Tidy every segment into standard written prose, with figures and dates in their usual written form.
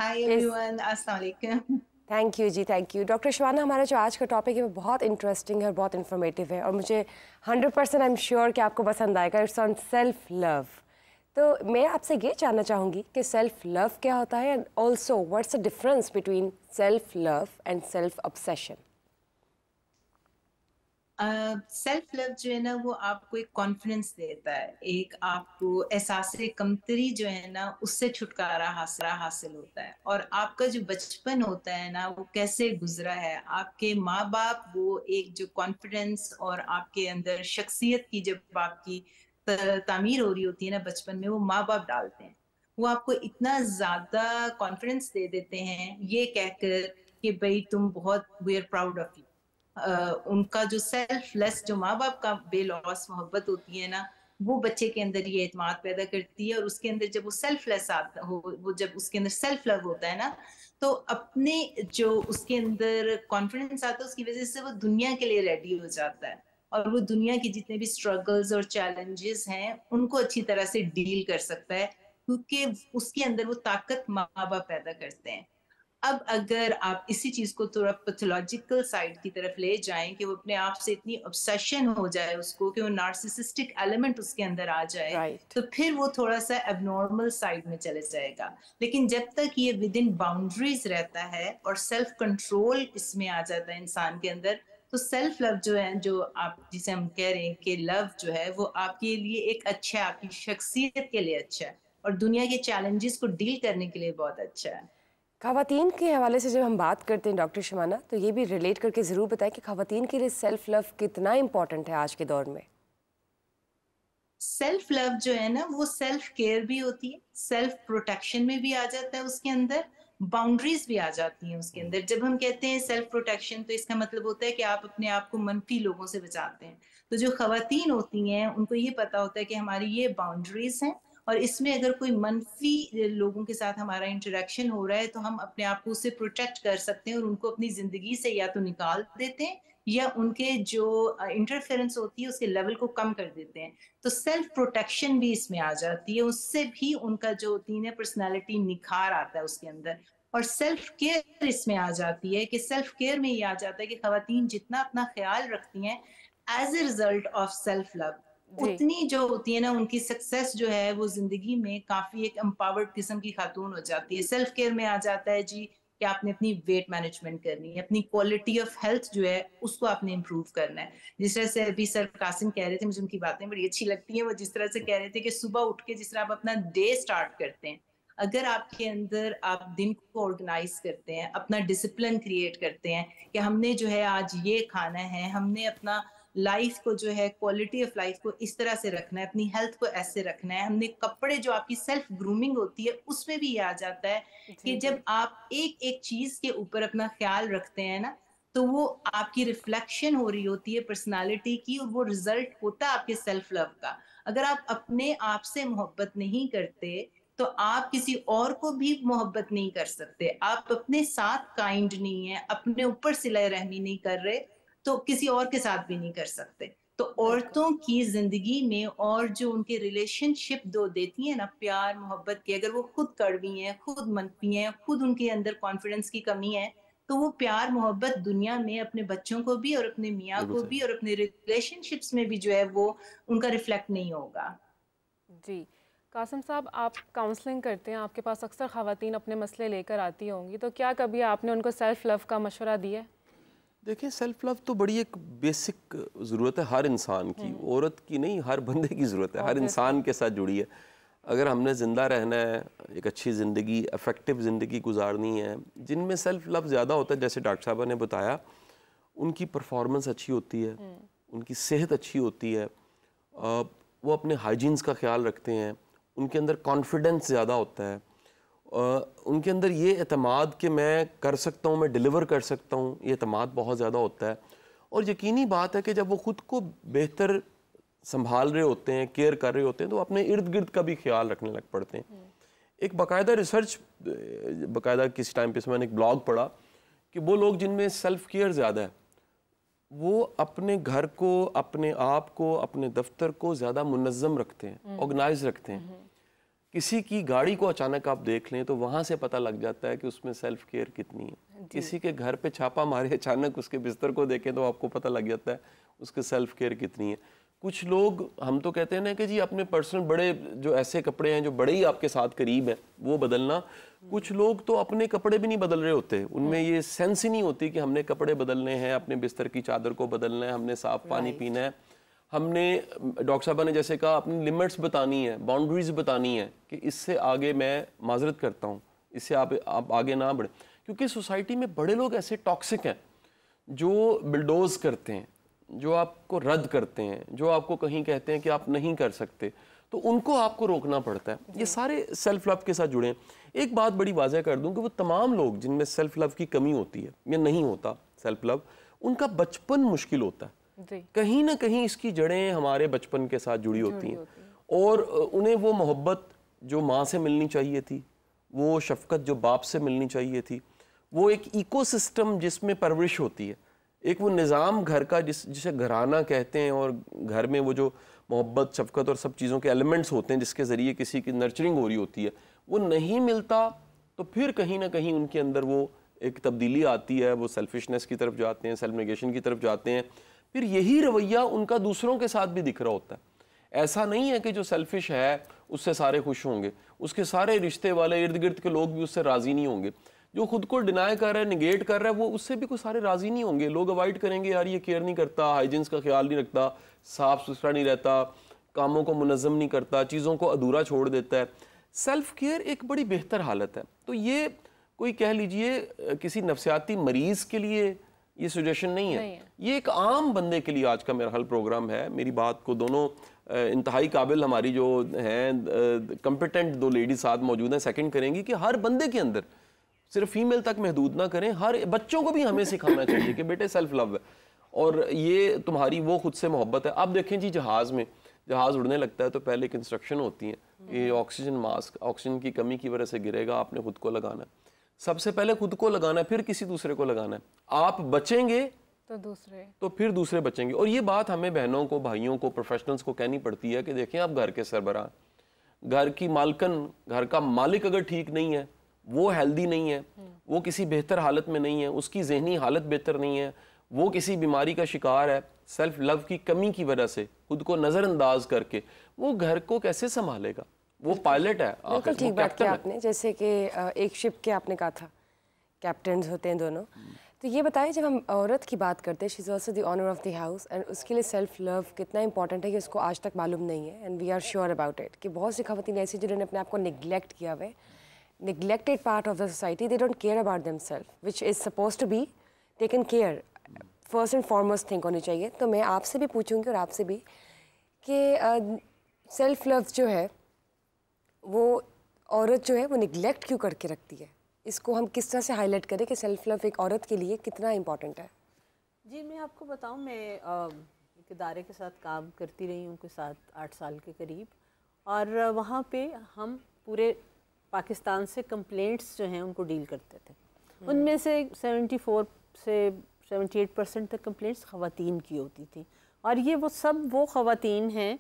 हाय everyone, अस्सलाम वालेकुम। Thank you जी, थैंक यू। डॉक्टर शबाना, हमारा जो आज का टॉपिक है वो बहुत इंटरेस्टिंग है और बहुत इन्फॉर्मेटिव है, और मुझे 100% आई एम श्योर कि आपको पसंद आएगा। It's on self love. तो मैं आपसे ये जानना चाहूँगी कि सेल्फ लव क्या होता है, and also what's the difference between self love and self obsession. Self love जो है ना, वो आपको एक कॉन्फिडेंस देता है, एक आपको एहसास कमतरी जो है ना, उससे छुटकारा हासिल होता है। और आपका जो बचपन होता है ना, वो कैसे गुजरा है, आपके माँ बाप वो एक जो कॉन्फिडेंस और आपके अंदर शख्सियत की जब आपकी तामीर हो रही होती है ना बचपन में, वो माँ बाप डालते हैं। वो आपको इतना ज्यादा कॉन्फिडेंस दे देते हैं ये कहकर कि भाई तुम बहुत, we are proud of you. उनका जो सेल्फलेस, जो माँ बाप का बेलौस मोहब्बत होती है ना, वो बच्चे के अंदर ये एतमाद पैदा करती है। और उसके अंदर जब वो सेल्फलेस आता हो, वो जब उसके अंदर सेल्फ लव होता है ना, तो अपने जो उसके अंदर कॉन्फिडेंस आता है, उसकी वजह से वो दुनिया के लिए रेडी हो जाता है। और वो दुनिया के जितने भी स्ट्रगल्स और चैलेंजेस हैं, उनको अच्छी तरह से डील कर सकता है, क्योंकि उसके अंदर वो ताकत माँ बाप पैदा करते हैं। अब अगर आप इसी चीज को थोड़ा पैथोलॉजिकल साइड की तरफ ले जाएं कि वो अपने आप से इतनी ऑब्सेशन हो जाए उसको, कि वो नार्सिसिस्टिक एलिमेंट उसके अंदर आ जाए, राइट। तो फिर वो थोड़ा सा एबनॉर्मल साइड में चले जाएगा। लेकिन जब तक ये विद इन बाउंड्रीज रहता है और सेल्फ कंट्रोल इसमें आ जाता है इंसान के अंदर, तो सेल्फ लव जो है, जो आप जिसे हम कह रहे हैं कि लव जो है, वो आपके लिए एक अच्छा है, आपकी शख्सियत के लिए अच्छा है, और दुनिया के चैलेंजेस को डील करने के लिए बहुत अच्छा है। ख़वातीन के हवाले से जब हम बात करते हैं डॉक्टर शबाना, तो ये भी रिलेट करके ज़रूर बताएं कि ख़वातीन के लिए सेल्फ लव कितना इम्पोर्टेंट है आज के दौर में। सेल्फ लव जो है ना, वो सेल्फ केयर भी होती है, सेल्फ प्रोटेक्शन में भी आ जाता है उसके अंदर, बाउंड्रीज भी आ जाती हैं उसके अंदर। जब हम कहते हैं सेल्फ प्रोटेक्शन, तो इसका मतलब होता है कि आप अपने आप को मनफी लोगों से बचाते हैं। तो जो खवातीन होती हैं, उनको ये पता होता है कि हमारी ये बाउंड्रीज हैं, और इसमें अगर कोई मनफी लोगों के साथ हमारा इंटरेक्शन हो रहा है, तो हम अपने आप को उससे प्रोटेक्ट कर सकते हैं, और उनको अपनी जिंदगी से या तो निकाल देते हैं, या उनके जो इंटरफेरेंस होती है उसके लेवल को कम कर देते हैं। तो सेल्फ प्रोटेक्शन भी इसमें आ जाती है, उससे भी उनका जो होती है पर्सनालिटी निखार आता है उसके अंदर। और सेल्फ केयर इसमें आ जाती है, कि सेल्फ केयर में ये आ जाता है कि खवातीन जितना अपना ख्याल रखती हैं as a result of self love, जी। उतनी जो होती है ना, उनकी सक्सेस जो है वो जिंदगी में काफी एक एम्पावर्ड किस्म की खातून हो जाती है। सेल्फ केयर में आ जाता है जी कि आपने अपनी वेट मैनेजमेंट करनी है, अपनी क्वालिटी ऑफ हेल्थ जो है उसको आपने इम्प्रूव करना है। जिस तरह से अभी सर कासिम कह रहे थे, मुझे उनकी बातें बड़ी अच्छी लगती हैं। वो जिस तरह से कह रहे थे कि सुबह उठ के जिस तरह आप अपना डे स्टार्ट करते हैं, अगर आपके अंदर आप दिन को ऑर्गेनाइज करते हैं, अपना डिसिप्लिन क्रिएट करते हैं कि हमने जो है आज ये खाना है, हमने अपना लाइफ को जो है, क्वालिटी ऑफ लाइफ को इस तरह से रखना है, अपनी हेल्थ को ऐसे रखना है, हमने कपड़े, जो आपकी सेल्फ ग्रूमिंग होती है, उसमें भी ये आ जाता है कि जी जी। जब आप एक एक चीज के ऊपर अपना ख्याल रखते हैं ना, तो वो आपकी रिफ्लेक्शन हो रही होती है पर्सनालिटी की, और वो रिजल्ट होता है आपके सेल्फ लव का। अगर आप अपने आप से मोहब्बत नहीं करते, तो आप किसी और को भी मोहब्बत नहीं कर सकते। आप अपने साथ काइंड नहीं है, अपने ऊपर सिला रहमी नहीं कर रहे, तो किसी और के साथ भी नहीं कर सकते। तो बिल्कुल। औरतों की जिंदगी में, और जो उनके रिलेशनशिप दो देती है ना प्यार मोहब्बत की, अगर वो खुद कड़वी हैं, खुद मनफी हैं, खुद उनके अंदर कॉन्फिडेंस की कमी है, तो वो प्यार मोहब्बत दुनिया में अपने बच्चों को भी, और अपने मियाँ बिल्कुल को सही। भी, और अपने रिलेशनशिप्स में भी जो है वो उनका रिफ्लेक्ट नहीं होगा। जी। कासिम साहब, आप काउंसलिंग करते हैं, आपके पास अक्सर ख़वातीन अपने मसले लेकर आती होंगी, तो क्या कभी आपने उनको सेल्फ़ लव का मशवरा दिया है? देखिए, सेल्फ लव तो बड़ी एक बेसिक ज़रूरत है हर इंसान की, औरत की नहीं, हर बंदे की ज़रूरत है, हर इंसान के साथ जुड़ी है। अगर हमने ज़िंदा रहना है, एक अच्छी ज़िंदगी, इफ़ेक्टिव ज़िंदगी गुजारनी है, जिनमें सेल्फ लव ज़्यादा होता है, जैसे डॉक्टर साहबा ने बताया, उनकी परफॉर्मेंस अच्छी होती है, उनकी सेहत अच्छी होती है, वो अपने हाइजीन्स का ख्याल रखते हैं, उनके अंदर कॉन्फिडेंस ज़्यादा होता है, उनके अंदर ये एतमाद कि मैं कर सकता हूँ, मैं डिलीवर कर सकता हूँ, ये एतमाद बहुत ज़्यादा होता है। और यकीनी बात है कि जब वो ख़ुद को बेहतर संभाल रहे होते हैं, केयर कर रहे होते हैं, तो अपने इर्द गिर्द का भी ख्याल रखने लग पड़ते हैं। एक बाकायदा रिसर्च, बाकायदा किस टाइम पे मैंने एक ब्लॉग पढ़ा कि वो लोग जिनमें सेल्फ केयर ज़्यादा है, वो अपने घर को, अपने आप को, अपने दफ्तर को ज़्यादा मुनज़्ज़म रखते हैं, ऑर्गेनाइज रखते हैं। किसी की गाड़ी को अचानक आप देख लें तो वहाँ से पता लग जाता है कि उसमें सेल्फ केयर कितनी है। किसी के घर पे छापा मारे अचानक उसके बिस्तर को देखें तो आपको पता लग जाता है उसके सेल्फ केयर कितनी है। कुछ लोग, हम तो कहते हैं ना कि जी अपने पर्सनल बड़े जो ऐसे कपड़े हैं जो बड़े ही आपके साथ करीब हैं वो बदलना। कुछ लोग तो अपने कपड़े भी नहीं बदल रहे होते, उनमें ये सेंस ही नहीं होती कि हमने कपड़े बदलने हैं, अपने बिस्तर की चादर को बदलना है, हमने साफ पानी पीना है, हमने डॉक्टर साहबा ने जैसे कहा अपनी लिमिट्स बतानी है, बाउंड्रीज बतानी है कि इससे आगे मैं माजरत करता हूँ, इससे आप आगे ना बढ़े। क्योंकि सोसाइटी में बड़े लोग ऐसे टॉक्सिक हैं जो बिल्डोज करते हैं, जो आपको रद्द करते हैं, जो आपको कहीं कहते हैं कि आप नहीं कर सकते, तो उनको आपको रोकना पड़ता है। ये सारे सेल्फ लव के साथ जुड़े हैं। एक बात बड़ी वाज़ह कर दूं कि वो तमाम लोग जिनमें सेल्फ लव की कमी होती है या नहीं होता सेल्फ लव, उनका बचपन मुश्किल होता है। कहीं ना कहीं इसकी जड़ें हमारे बचपन के साथ जुड़ी होती हैं और उन्हें वो मोहब्बत जो माँ से मिलनी चाहिए थी, वो शफकत जो बाप से मिलनी चाहिए थी, वो एक इकोसिस्टम जिसमें परवरिश होती है, एक वो निज़ाम घर का जिसे घराना कहते हैं, और घर में वो जो मोहब्बत शफकत और सब चीज़ों के एलिमेंट्स होते हैं जिसके ज़रिए किसी की नर्चरिंग हो रही होती है, वो नहीं मिलता तो फिर कहीं ना कहीं उनके अंदर वो एक तब्दीली आती है, वो सेल्फिशनेस की तरफ जाते हैं, सेल्फ नेगेशन की तरफ जाते हैं। फिर यही रवैया उनका दूसरों के साथ भी दिख रहा होता है। ऐसा नहीं है कि जो सेल्फिश है उससे सारे खुश होंगे, उसके सारे रिश्ते वाले इर्द गिर्द के लोग भी उससे राज़ी नहीं होंगे। जो खुद को डिनाई कर रहा है, निगेट कर रहा है, वो उससे भी कोई सारे राज़ी नहीं होंगे। लोग अवॉइड करेंगे, यार ये केयर नहीं करता, हाइजीन्स का ख्याल नहीं रखता, साफ़ सुथरा नहीं रहता, कामों को मुनज़्ज़म नहीं करता, चीज़ों को अधूरा छोड़ देता है। सेल्फ केयर एक बड़ी बेहतर हालत है। तो ये कोई कह लीजिए किसी नफ्सियाती मरीज़ के लिए ये सजेशन नहीं है, ये एक आम बंदे के लिए आज का मेरा हल प्रोग्राम है। मेरी बात को दोनों इंतहाई काबिल हमारी जो हैं कम्पिटेंट दो लेडीज साथ मौजूद हैं सेकंड करेंगी कि हर बंदे के अंदर, सिर्फ फीमेल तक महदूद ना करें, हर बच्चों को भी हमें सिखाना चाहिए कि बेटे सेल्फ लव है और ये तुम्हारी वो खुद से मोहब्बत है। आप देखें जी, जहाज़ उड़ने लगता है तो पहले एक इंस्ट्रक्शन होती है कि ऑक्सीजन मास्क, ऑक्सीजन की कमी की वजह से गिरेगा, आपने खुद को लगाना है। सबसे पहले खुद को लगाना है, फिर किसी दूसरे को लगाना है। आप बचेंगे तो फिर दूसरे बचेंगे। और ये बात हमें बहनों को, भाइयों को, प्रोफेशनल्स को कहनी पड़ती है कि देखें आप घर के सरबराह, घर की मालकन, घर का मालिक अगर ठीक नहीं है, वो हेल्दी नहीं है, वो किसी बेहतर हालत में नहीं है, उसकी जहनी हालत बेहतर नहीं है, वो किसी बीमारी का शिकार है, सेल्फ लव की कमी की वजह से खुद को नज़रअंदाज करके वो घर को कैसे संभालेगा? वो पायलट है। बिल्कुल ठीक बात किया आपने, जैसे कि एक शिप के आपने कहा था कैप्टन्स होते हैं दोनों। तो ये बताएं, जब हम औरत की बात करते हैं, she is also the honour of the house, and उसके लिए सेल्फ लव कितना इंपॉर्टेंट है कि उसको आज तक मालूम नहीं है, and we are sure about it कि बहुत सी खवातीन ऐसी जिन्होंने अपने आप को निगलेक्ट किया हुआ है, neglected part of the society, they don't care about themselves, which is supposed to be taken care, first and foremost thing होनी चाहिए। तो मैं आपसे भी पूछूंगी और आपसे भी कि सेल्फ लव जो है वो औरत जो है वो निगलेक्ट क्यों करके रखती है, इसको हम किस तरह से हाईलाइट करें कि सेल्फ लव एक औरत के लिए कितना इम्पोर्टेंट है? जी, मैं आपको बताऊं, मैं एक इदारे के साथ काम करती रही हूँ, कुछ 7-8 साल के करीब, और वहाँ पे हम पूरे पाकिस्तान से कंप्लेंट्स जो हैं उनको डील करते थे। उनमें से 74 से 78% तक कंप्लेंट्स ख़वातीन की होती थी, और ये वो सब वो ख़वातीन हैं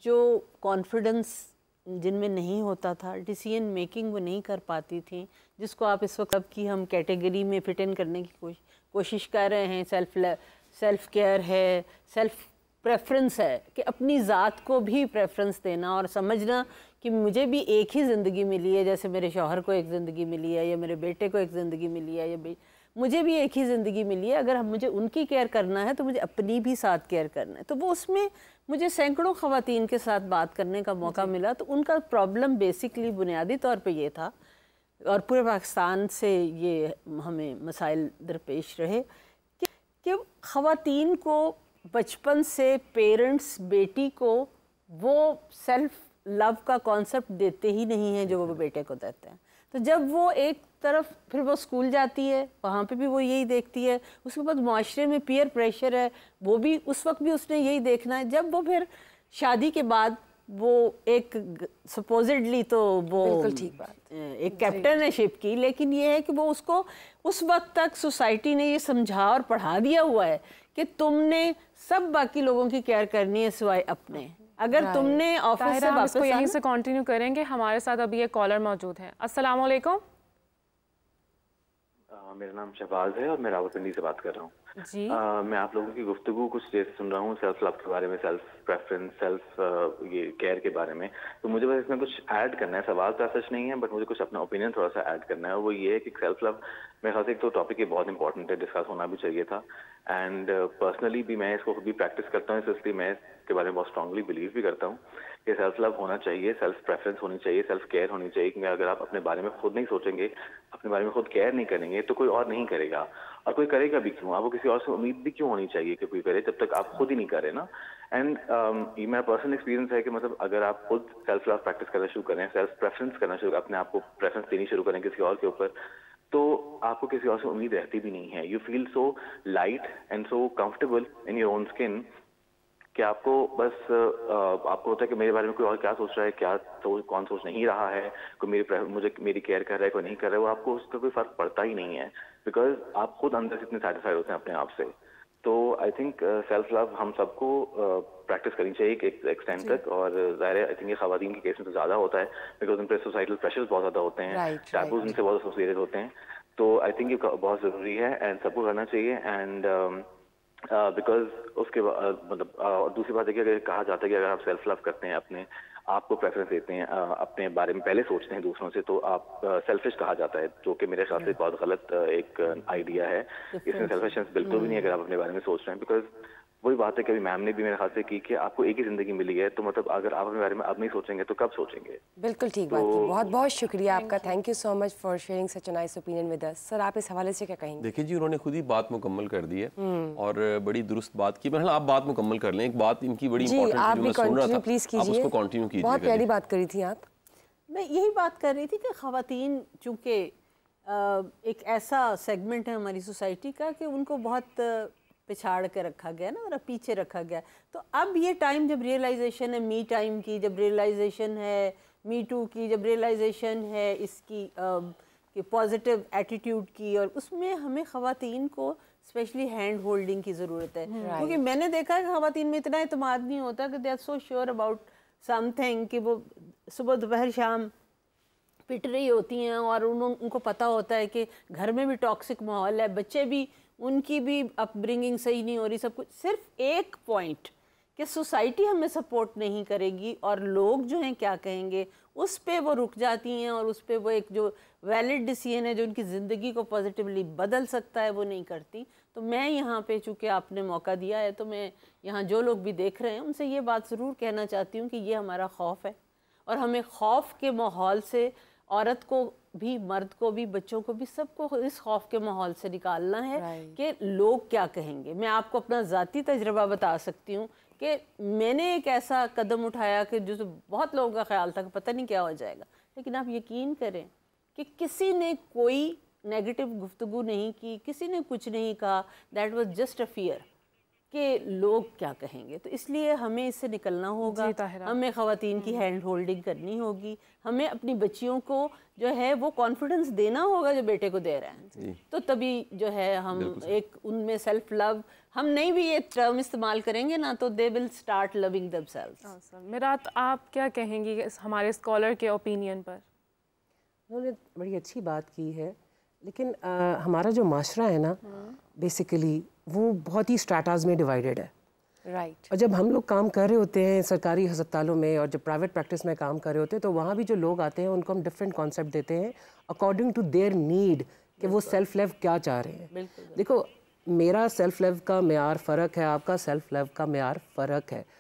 जो कॉन्फिडेंस जिनमें नहीं होता था, डिसीजन मेकिंग वो नहीं कर पाती थी, जिसको आप इस वक्त की हम कैटेगरी में फिट इन करने की कोशिश कर रहे हैं। सेल्फ केयर है, सेल्फ प्रेफरेंस है कि अपनी ज़ात को भी प्रेफरेंस देना और समझना कि मुझे भी एक ही ज़िंदगी मिली है, जैसे मेरे शौहर को एक ज़िंदगी मिली है या मेरे बेटे को एक ज़िंदगी मिली है, या मुझे भी एक ही ज़िंदगी मिली है। अगर हम मुझे उनकी केयर करना है तो मुझे अपनी भी साथ केयर करना है। तो वो उसमें मुझे सैकड़ों ख़वातीन के साथ बात करने का मौका मिला। तो उनका प्रॉब्लम बेसिकली बुनियादी तौर पे ये था, और पूरे पाकिस्तान से ये हमें मसाइल दरपेश रहे कि ख़वातीन को बचपन से पेरेंट्स बेटी को वो सेल्फ लव का कॉन्सेप्ट देते ही नहीं है जो वो बेटे को देते हैं। तो जब वो एक तरफ, फिर वो स्कूल जाती है, वहाँ पे भी वो यही देखती है, उसके बाद माशरे में पीयर प्रेशर है, वो भी उस वक्त भी उसने यही देखना है। जब वो फिर शादी के बाद वो एक सपोजिडली तो वो ठीक बात, एक कैप्टन है शिप की, लेकिन ये है कि वो उसको उस वक्त तक सोसाइटी ने ये समझा और पढ़ा दिया हुआ है कि तुमने सब बाकी लोगों की केयर करनी है सिवाय अपने। अगर तुमने ऑफिस से वापस यहीं से कंटिन्यू करेंगे। हमारे साथ अभी एक कॉलर मौजूद है। अस्सलाम वालेकुम। मेरा नाम शहबाज है और मैं रावलपिंडी से बात कर रहा हूँ जी। मैं आप लोगों की गुफ्तगू कुछ देर सुन रहा हूँ सेल्फ लव के बारे में, सेल्फ प्रेफरेंस, सेल्फ ये केयर के बारे में। तो मुझे बस इसमें कुछ ऐड करना है, सवाल तो सच नहीं है बट मुझे कुछ अपना ओपिनियन थोड़ा सा ऐड करना है। वो ये है कि सेल्फ लव मेरे ख्याल से एक तो टॉपिक ये बहुत इंपॉर्टेंट है, डिस्कस होना भी चाहिए था। एंड पर्सनली भी मैं इसको भी प्रैक्टिस करता हूँ, इसलिए मैं इसके बारे में बहुत स्ट्रांगली बिलीव भी करता हूँ कि सेल्फ लव होना चाहिए, सेल्फ प्रेफरेंस होनी चाहिए, सेल्फ केयर होनी चाहिए। क्योंकि अगर आप अपने बारे में खुद नहीं सोचेंगे, अपने बारे में खुद केयर नहीं करेंगे तो कोई और नहीं करेगा, और कोई करेगा भी क्यों? आपको किसी और से उम्मीद भी क्यों होनी चाहिए कि कोई करे जब तक आप खुद ही नहीं करें ना। एंड ये मेरा पर्सनल एक्सपीरियंस है कि मतलब अगर आप खुद सेल्फ लव प्रैक्टिस करना शुरू करें, सेल्फ प्रेफरेंस करना शुरू, अपने आप को प्रेफरेंस देनी शुरू करें किसी और के ऊपर, तो आपको किसी और से उम्मीद रहती भी नहीं है। You feel so light and so comfortable in your own skin कि आपको बस आपको होता है कि मेरे बारे में कोई और क्या सोच रहा है, क्या कौन सोच नहीं रहा है, कोई मुझे मेरी केयर कर रहा है, कोई नहीं कर रहा है, वो आपको उसका कोई फर्क पड़ता ही नहीं है, बिकॉज आप खुद अंदर से इतने सेटिस्फाइड होते हैं अपने आप से। तो आई थिंक सेल्फ लव हम सबको प्रैक्टिस करनी चाहिए एक एक्सटेंड तक, और ज़ाहिर है आई थिंक ये ख़वातीन के केस में तो ज़्यादा होता है बिकॉज उन पर सोसाइटल प्रेशर्स बहुत ज़्यादा होते हैं, टैबूज उनसे बहुत एसोसिएटेड होते हैं। तो आई थिंक ये बहुत ज़रूरी है एंड सबको करना चाहिए। एंड बिकॉज उसके मतलब दूसरी बात है कि अगर कहा जाता है कि अगर आप सेल्फ लव करते हैं, अपने आप को प्रेफरेंस देते हैं, अपने बारे में पहले सोचते हैं दूसरों से, तो आप सेल्फिश कहा जाता है, जो कि मेरे ख्याल से बहुत गलत एक आइडिया है। इसमें सेल्फिशनेस बिल्कुल भी नहीं है अगर आप अपने बारे में सोच रहे हैं। बिकॉज वही बात है कि अभी मैम ने भी मेरे ख्याल से की कि आपको एक ही जिंदगी मिली है, तो मतलब अगर आप अपने बारे में अब नहीं सोचेंगे तो कब सोचेंगे? बिल्कुल ठीक बात की। बहुत बहुत शुक्रिया आपका। Thank you so much for sharing such a nice opinion with us. Sir आप इस हवाले से क्या कहेंगे? देखिए जी, उन्होंने खुद ही बात मुकम्मल कर दी है और बड़ी दुरुस्त बात की। मैं आप बात मुकम्मल कर लें। एक बात इनकी बड़ी इंपॉर्टेंट आप भी कंटिन्यू प्लीज कीजिए, आप उसको कंटिन्यू कीजिए। बहुत प्यारी बात करी थी आप। मैं यही बात कर रही थी कि ख़वातीन चूँकि एक ऐसा सेगमेंट है हमारी सोसाइटी का कि उनको बहुत पिछाड़ के रखा गया ना, और पीछे रखा गया। तो अब ये टाइम जब रियलाइजेशन है मी टाइम की, जब रियलाइजेशन है मी टू की, जब रियलाइजेशन है इसकी कि पॉजिटिव एटीट्यूड की, और उसमें हमें ख़वातीन को स्पेशली हैंड होल्डिंग की ज़रूरत है। क्योंकि मैंने देखा है कि ख़वातीन में इतना एतमाद नहीं होता कि they are so sure about something कि वो सुबह दोपहर शाम पिट रही होती हैं, और उनको पता होता है कि घर में भी टॉक्सिक माहौल है, बच्चे भी, उनकी भी अपब्रिंगिंग सही नहीं हो रही, सब कुछ। सिर्फ एक पॉइंट कि सोसाइटी हमें सपोर्ट नहीं करेगी और लोग जो हैं क्या कहेंगे, उस पे वो रुक जाती हैं, और उस पे वो एक जो वैलिड डिसीजन है जो उनकी ज़िंदगी को पॉजिटिवली बदल सकता है वो नहीं करती। तो मैं यहाँ पे चूँकि आपने मौका दिया है, तो मैं यहाँ जो लोग भी देख रहे हैं उनसे ये बात ज़रूर कहना चाहती हूँ कि ये हमारा खौफ है, और हमें खौफ के माहौल से औरत को भी, मर्द को भी, बच्चों को भी, सबको इस खौफ के माहौल से निकालना है कि लोग क्या कहेंगे। मैं आपको अपना ज़ाती तजर्बा बता सकती हूँ कि मैंने एक ऐसा कदम उठाया कि जो बहुत लोगों का ख्याल था कि पता नहीं क्या हो जाएगा, लेकिन आप यकीन करें कि किसी ने कोई नेगेटिव गुफ्तगू नहीं की, किसी ने कुछ नहीं कहा। That was just a fear कि लोग क्या कहेंगे। तो इसलिए हमें इससे निकलना होगा, हमें ख़वातीन की हैंड होल्डिंग करनी होगी, हमें अपनी बच्चियों को जो है वो कॉन्फिडेंस देना होगा जो बेटे को दे रहे हैं। तो तभी जो है हम एक उनमें सेल्फ लव, हम नहीं भी ये टर्म इस्तेमाल करेंगे ना, तो they will start loving themselves. Mirat, आप क्या कहेंगी हमारे स्कॉलर के ओपिनियन पर? उन्होंने बड़ी अच्छी बात की है, लेकिन हमारा जो माशरा है ना बेसिकली वो बहुत ही स्ट्रैटाज में डिवाइडेड है। राइट। और जब हम लोग काम कर रहे होते हैं सरकारी अस्पतालों में और जब प्राइवेट प्रैक्टिस में काम कर रहे होते हैं, तो वहाँ भी जो लोग आते हैं उनको हम डिफरेंट कॉन्सेप्ट देते हैं अकॉर्डिंग टू देयर नीड कि वो सेल्फ लव क्या चाह रहे हैं। देखो, मेरा सेल्फ लव का मेयार फ़र्क है, आपका सेल्फ लव का मेयार फ़र्क है।